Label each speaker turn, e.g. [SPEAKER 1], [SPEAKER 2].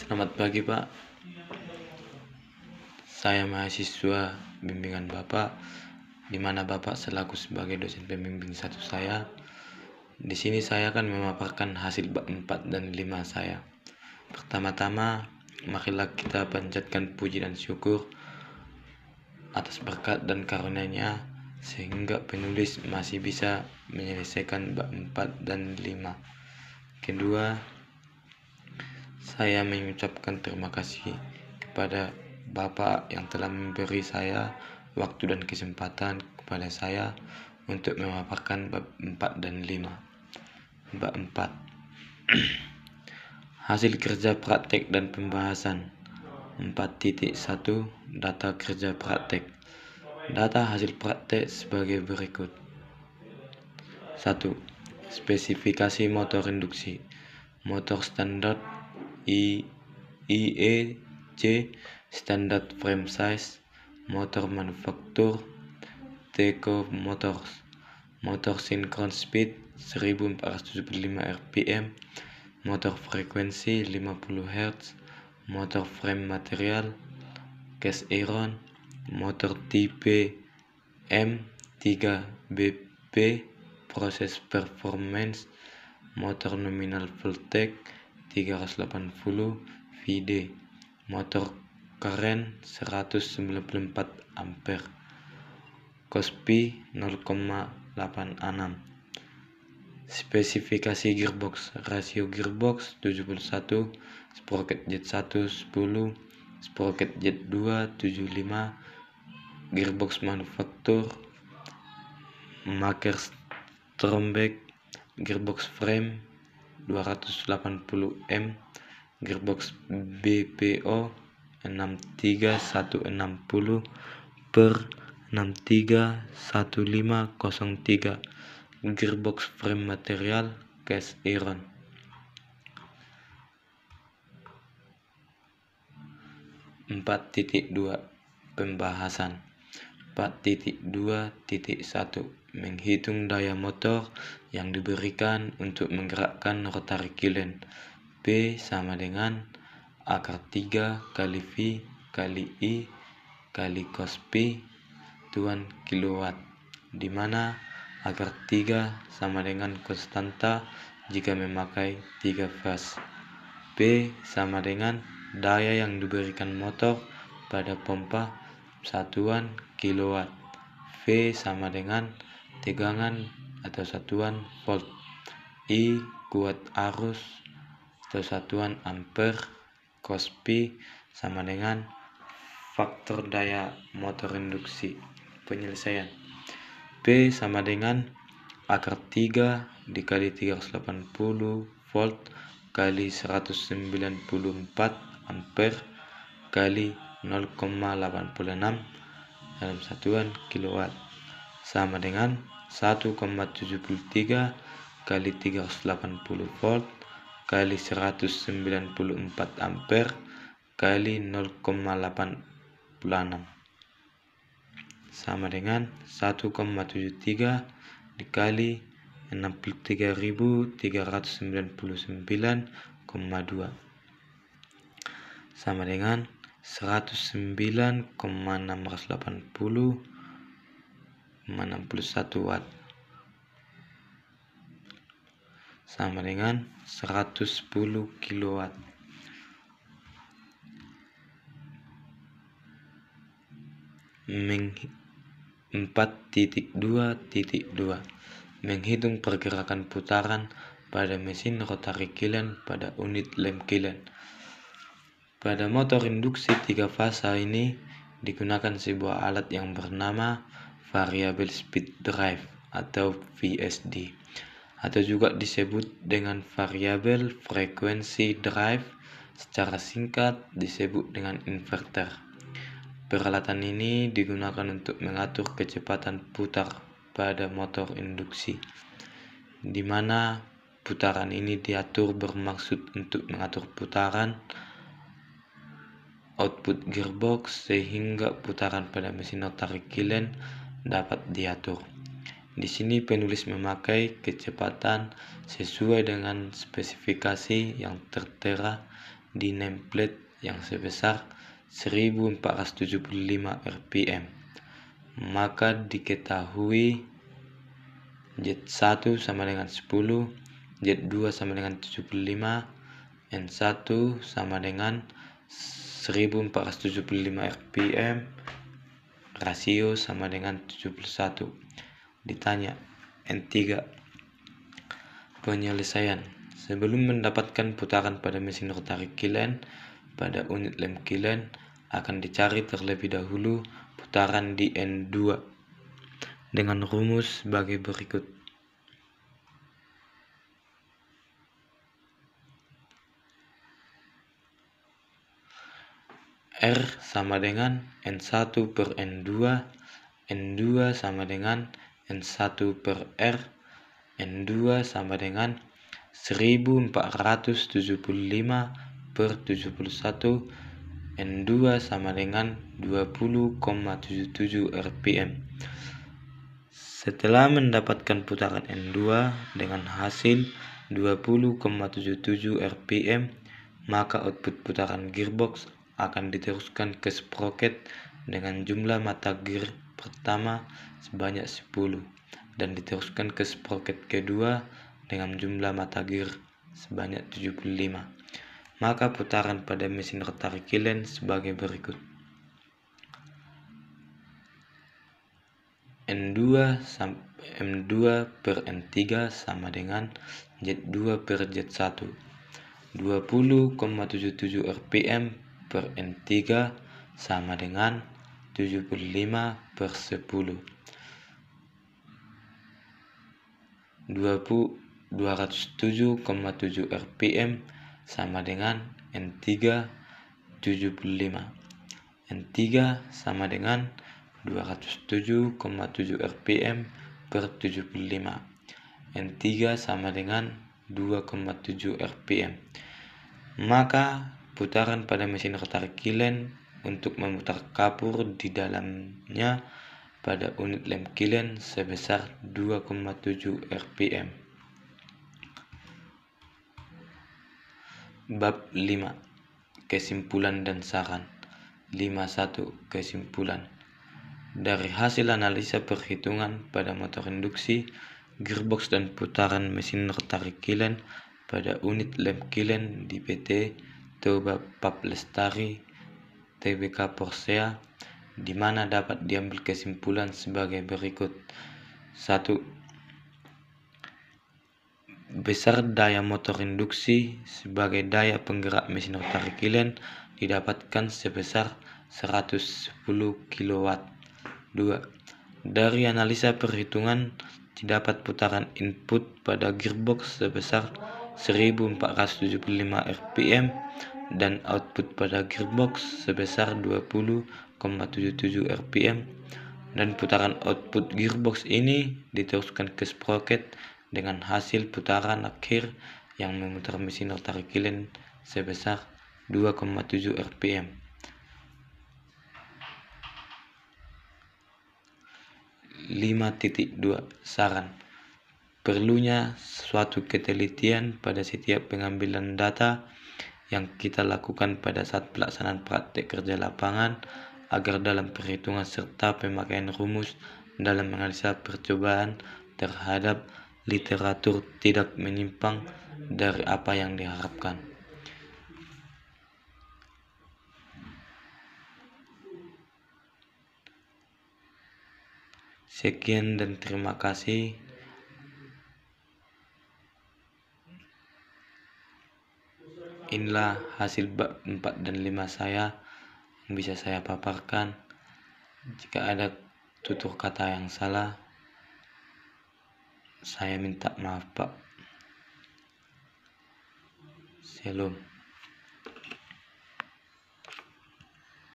[SPEAKER 1] Selamat pagi Pak, saya mahasiswa bimbingan Bapak, di mana Bapak selaku sebagai dosen pembimbing satu saya. Di sini saya akan memaparkan hasil bab 4 dan 5 saya. Pertama-tama, marilah kita panjatkan puji dan syukur atas berkat dan karunia-Nya sehingga penulis masih bisa menyelesaikan bab 4 dan 5. Kedua, saya mengucapkan terima kasih kepada Bapak yang telah memberi saya waktu dan kesempatan kepada saya untuk memaparkan bab 4 dan 5. Bab 4. Hasil kerja praktek dan pembahasan. 4.1 Data kerja praktek. Data hasil praktek sebagai berikut. 1. Spesifikasi motor induksi. Motor standar IEC Standard Frame Size. Motor manufaktur Teco Motors. Motor synchron speed 1475 rpm. Motor frekuensi 50 Hz. Motor frame material cast iron. Motor tipe M3BP. Proses performance. Motor nominal voltage 380 VD. Motor current 194 ampere. Kospi 0,86. Spesifikasi gearbox. Rasio gearbox 71, sprocket jet 1 10, sprocket jet 2 75. Gearbox manufaktur Maker Strombeck. Gearbox frame 280M. Gearbox BPO 63160 per 631503. Gearbox frame material cast iron. 4.2 Pembahasan. 4.2.1 Menghitung daya motor yang diberikan untuk menggerakkan rotary kiln. P sama dengan akar 3 kali V kali I kali cos P tuan kilowatt, di mana akar 3 sama dengan konstanta jika memakai 3 fase. P sama dengan daya yang diberikan motor pada pompa satuan kilowatt. V sama dengan tegangan atau satuan volt. I kuat arus atau satuan ampere. Cos P sama dengan faktor daya motor induksi. Penyelesaian. P sama dengan akar 3 dikali 380 volt kali 194 ampere kali 0,86 dalam satuan kilowatt sama dengan 1,73 kali 380 volt kali 194 ampere kali 0,86 sama dengan 1,73 dikali 63.399,2 sama dengan 109,680,61 watt sama dengan 110 kilowatt. Menghitung 4.2.2 Menghitung pergerakan putaran pada mesin rotary kiln pada unit lem kiln. Pada motor induksi 3 fasa ini digunakan sebuah alat yang bernama Variable Speed Drive atau VSD, atau juga disebut dengan Variable Frequency Drive, secara singkat disebut dengan inverter. Peralatan ini digunakan untuk mengatur kecepatan putar pada motor induksi, di mana putaran ini diatur bermaksud untuk mengatur putaran output gearbox sehingga putaran pada mesin rotary kiln dapat diatur. Di sini penulis memakai kecepatan sesuai dengan spesifikasi yang tertera di nameplate yang sebesar 1475 rpm. Maka diketahui Z1 sama dengan 10, Z2 sama dengan 75, N1 sama dengan 1475 rpm, rasio sama dengan 71. Ditanya, N3. Penyelesaian. Sebelum mendapatkan putaran pada mesin rotarik Killen pada unit lem Killen, akan dicari terlebih dahulu putaran di N2 dengan rumus sebagai berikut. R sama dengan N1 per N2, N2 sama dengan N1 per R, N2 sama dengan 1475 per 71, N2 sama dengan 20,77 rpm. Setelah mendapatkan putaran N2 dengan hasil 20,77 rpm, maka output putaran gearbox akan diteruskan ke sprocket dengan jumlah mata gear pertama sebanyak 10 dan diteruskan ke sprocket kedua dengan jumlah mata gear sebanyak 75. Maka putaran pada mesin rotarik Killen sebagai berikut. M2 per N3 sama dengan Z2 per Z1. 20,77 rpm per N3 sama dengan 75 per 10. 207,7 rpm sama dengan N3 75. N3 sama dengan 207,7 rpm per 75. N3 sama dengan 2,7 rpm. Maka putaran pada mesin rotarik Killen untuk memutar kapur di dalamnya pada unit lem Killen sebesar 2,7 rpm. Bab 5. Kesimpulan dan saran. 5.1. Kesimpulan. Dari hasil analisa perhitungan pada motor induksi, gearbox dan putaran mesin rotarik Killen pada unit lem Killen di PT Toba Pap Lestari Tbk Porsea, di mana dapat diambil kesimpulan sebagai berikut. 1. Besar daya motor induksi sebagai daya penggerak mesin rotarik Killen didapatkan sebesar 110 kW. 2. Dari analisa perhitungan didapat putaran input pada gearbox sebesar 1475 rpm dan output pada gearbox sebesar 20,77 rpm, dan putaran output gearbox ini diteruskan ke sprocket dengan hasil putaran akhir yang memutar mesin rotarik Killen sebesar 2,7 rpm. 5.2 Saran. Perlunya suatu ketelitian pada setiap pengambilan data yang kita lakukan pada saat pelaksanaan praktek kerja lapangan, agar dalam perhitungan serta pemakaian rumus dalam menganalisa percobaan terhadap literatur tidak menyimpang dari apa yang diharapkan. Sekian dan terima kasih. Inilah hasil bab 4 dan 5 saya yang bisa saya paparkan. Jika ada tutur kata yang salah, saya minta maaf, Pak. Shalom.